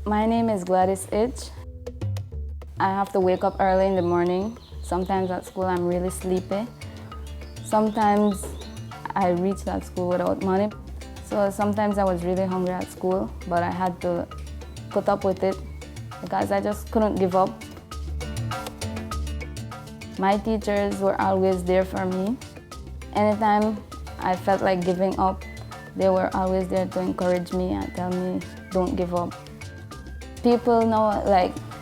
My name is Gladys Itch. I have to wake up early in the morning. Sometimes at school I'm really sleepy. Sometimes I reach that school without money. So sometimes I was really hungry at school, but I had to put up with it because I just couldn't give up. My teachers were always there for me. Anytime I felt like giving up, they were always there to encourage me and tell me, don't give up. People now,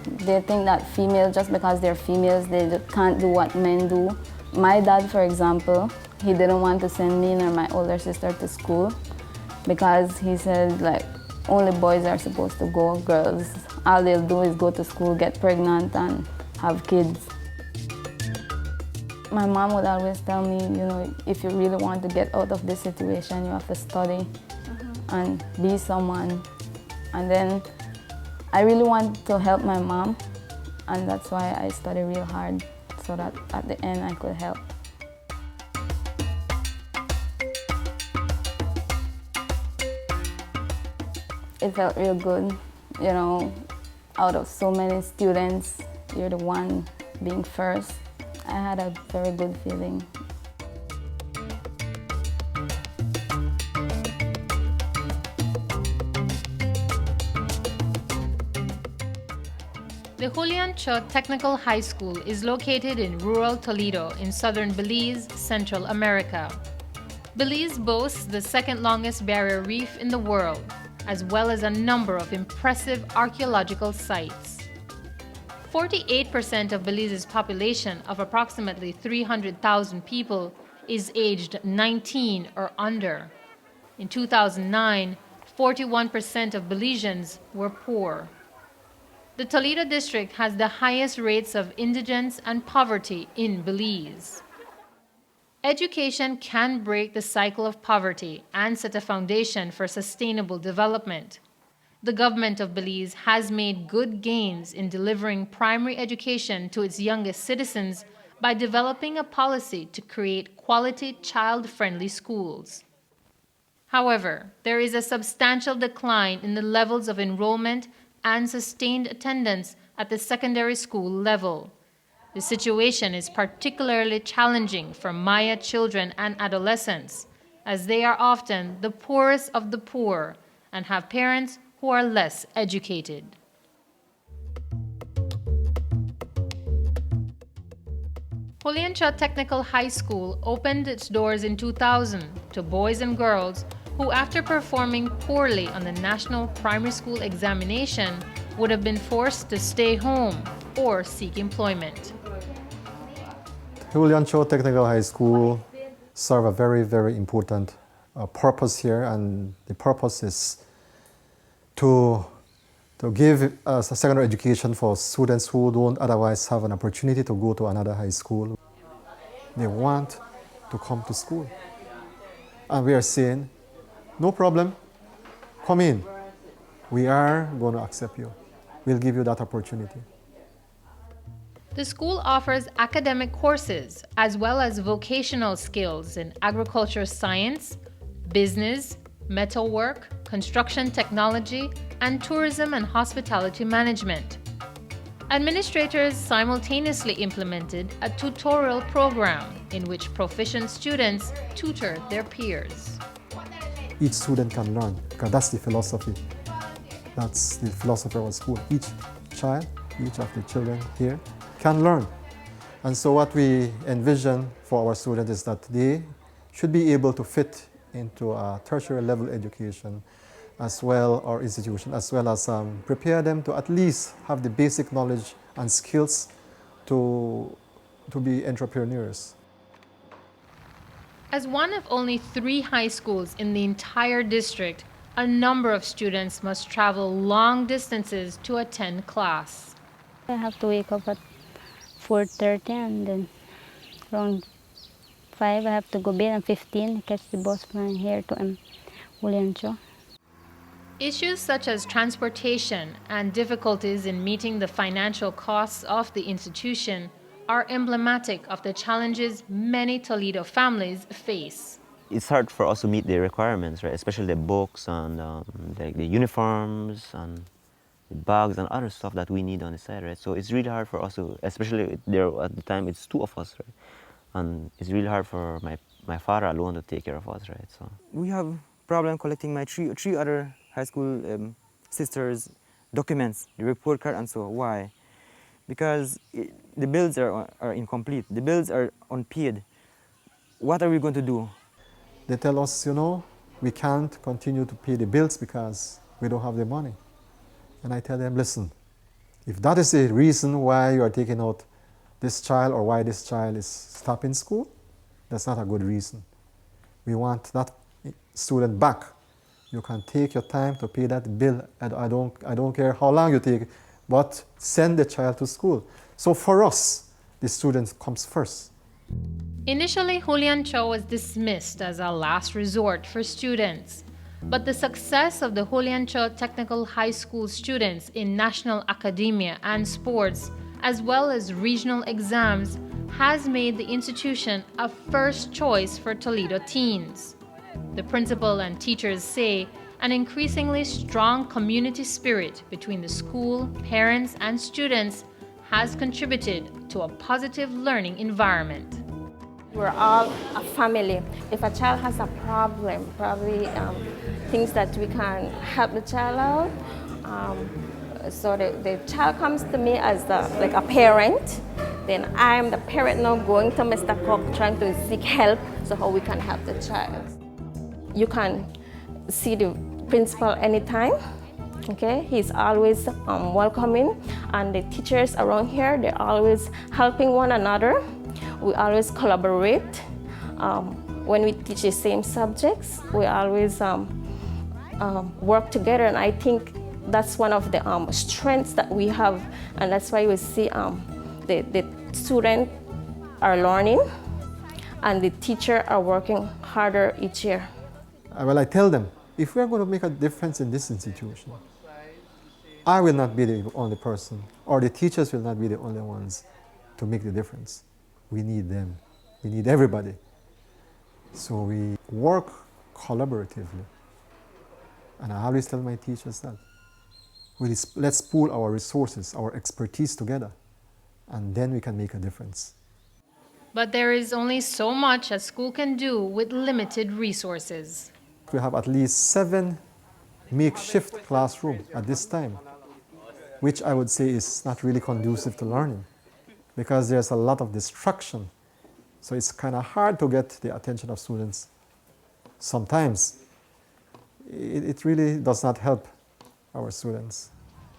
they think that females, just because they're females, they just can't do what men do. My dad, for example, he didn't want to send me nor my older sister to school because he said, only boys are supposed to go, girls, all they'll do is go to school, get pregnant, and have kids. My mom would always tell me, if you really want to get out of this situation, you have to study and be someone. And then I really want to help my mom, and that's why I study real hard, so that at the end I could help. It felt real good, out of so many students, you're the one being first. I had a very good feeling. The Julian Cho Technical High School is located in rural Toledo in southern Belize, Central America. Belize boasts the second longest barrier reef in the world, as well as a number of impressive archaeological sites. 48% of Belize's population of approximately 300,000 people is aged 19 or under. In 2009, 41% of Belizeans were poor. The Toledo district has the highest rates of indigence and poverty in Belize. Education can break the cycle of poverty and set a foundation for sustainable development. The government of Belize has made good gains in delivering primary education to its youngest citizens by developing a policy to create quality child-friendly schools. However, there is a substantial decline in the levels of enrollment and sustained attendance at the secondary school level. The situation is particularly challenging for Maya children and adolescents, as they are often the poorest of the poor and have parents who are less educated. Julian Cho Technical High School opened its doors in 2000 to boys and girls who, after performing poorly on the National Primary School Examination, would have been forced to stay home or seek employment. Julian Cho Technical High School serve a very, very important purpose here, and the purpose is to give a secondary education for students who don't otherwise have an opportunity to go to another high school. They want to come to school. And we are saying, no problem, come in. We are going to accept you. We'll give you that opportunity. The school offers academic courses as well as vocational skills in agriculture science, business, metalwork, construction technology, and tourism and hospitality management. Administrators simultaneously implemented a tutorial program in which proficient students tutor their peers. Each student can learn, because that's the philosophy. That's the philosophy of our school. Each child, each of the children here can learn. And so what we envision for our students is that they should be able to fit into a tertiary level education as well, or institution, as well as prepare them to at least have the basic knowledge and skills to be entrepreneurs. As one of only 3 high schools in the entire district, a number of students must travel long distances to attend class. I have to wake up at 4:30, and then around 5 I have to go bed, and 15 catch the bus from here to Julian Cho. Issues such as transportation and difficulties in meeting the financial costs of the institution are emblematic of the challenges many Toledo families face. It's hard for us to meet the requirements, right? Especially the books and the uniforms and bags and other stuff that we need on the side, right? So it's really hard for us to, especially there at the time, it's two of us, right? And it's really hard for my father alone to take care of us, right? So we have problem collecting my three other high school sisters' documents, the report card and so on. Why? Because the bills are incomplete. The bills are unpaid. What are we going to do? They tell us, we can't continue to pay the bills because we don't have the money. And I tell them, listen, if that is the reason why you are taking out this child or why this child is stopping school, that's not a good reason. We want that student back. You can take your time to pay that bill. I don't care how long you take, but send the child to school. So for us, the student comes first. Initially, Julian Cho was dismissed as a last resort for students. But the success of the Julian Cho Technical High School students in national academia and sports, as well as regional exams, has made the institution a first choice for Toledo teens. The principal and teachers say an increasingly strong community spirit between the school, parents, and students has contributed to a positive learning environment. We're all a family. If a child has a problem, probably things that we can help the child out. So the child comes to me as like a parent. Then I'm the parent now going to Mr. Cook trying to seek help, so how we can help the child. You can see the principal anytime. Okay, he's always welcoming, and the teachers around here, they're always helping one another. We always collaborate. When we teach the same subjects, we always work together, and I think that's one of the strengths that we have, and that's why we see the students are learning, and the teachers are working harder each year. Well, I tell them, if we are going to make a difference in this institution, I will not be the only person, or the teachers will not be the only ones to make the difference. We need them. We need everybody. So we work collaboratively. And I always tell my teachers that. Let's pool our resources, our expertise together, and then we can make a difference. But there is only so much a school can do with limited resources. We have at least 7 makeshift classrooms at this time, which I would say is not really conducive to learning because there's a lot of distraction. So it's kind of hard to get the attention of students. Sometimes it really does not help our students.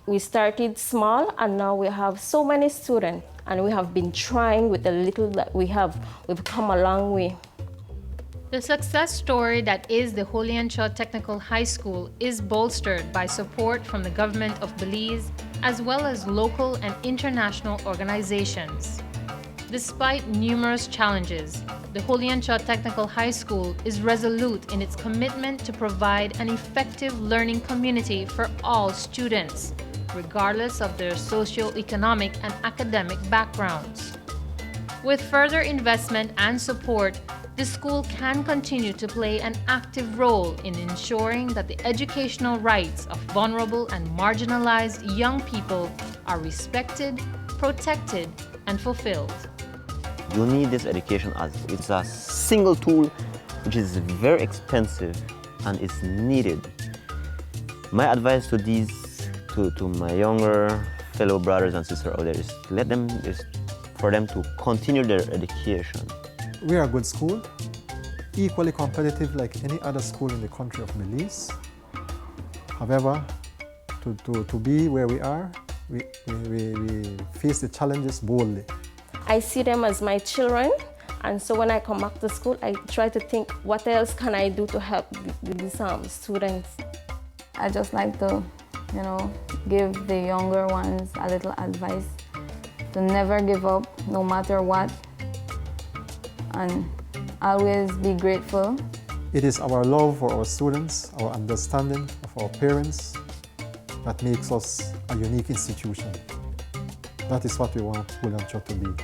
We started small, and now we have so many students, and we have been trying with the little that we have. We've come a long way. The success story that is the Julian Cho Technical High School is bolstered by support from the government of Belize, as well as local and international organizations. Despite numerous challenges, the Julian Cho Technical High School is resolute in its commitment to provide an effective learning community for all students, regardless of their socio-economic and academic backgrounds. With further investment and support, the school can continue to play an active role in ensuring that the educational rights of vulnerable and marginalized young people are respected, protected, and fulfilled. you need this education as it's a single tool which is very expensive and it's needed. My advice to to my younger fellow brothers and sisters out there is for them to continue their education. We are a good school, equally competitive like any other school in the country of Belize. However, to be where we are, we face the challenges boldly. I see them as my children, and so when I come back to school, I try to think, what else can I do to help these students? I just like to, give the younger ones a little advice to never give up, no matter what, and always be grateful. It is our love for our students, our understanding of our parents, that makes us a unique institution. That is what we want Julian Cho to be.